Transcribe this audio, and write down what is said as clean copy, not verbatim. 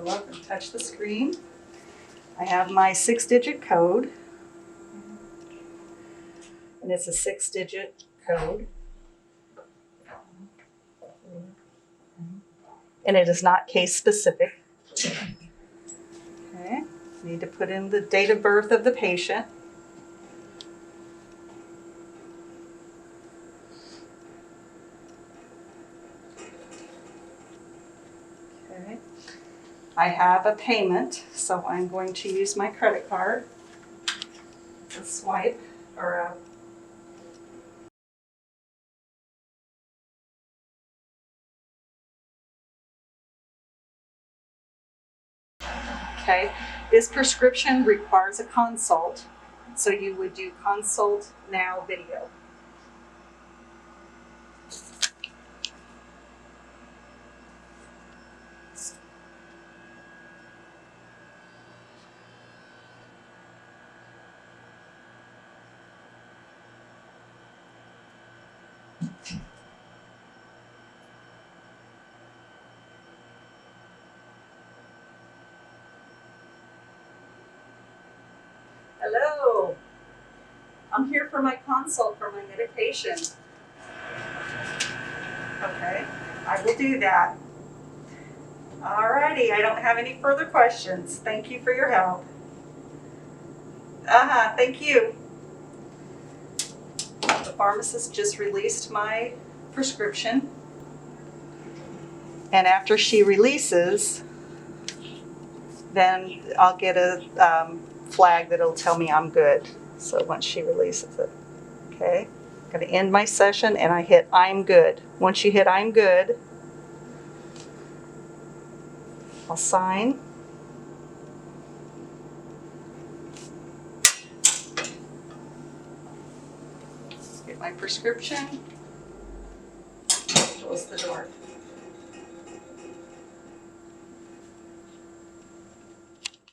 go up and touch the screen. I have my 6-digit code. And it's a 6-digit code. And it is not case specific. Okay, need to put in the date of birth of the patient. Okay, I have a payment, so I'm going to use my credit card. A swipe or a Okay, this prescription requires a consult, so you would do consult now video. Hello, I'm here for my consult for my medication. Okay, I will do that. Alrighty, I don't have any further questions. Thank you for your help. Thank you. The pharmacist just released my prescription. And after she releases, then I'll get a flag that'll tell me I'm good. So once she releases it, okay? I'm gonna end my session and I hit I'm good. Once you hit I'm good, I'll sign. Get my prescription, close the door.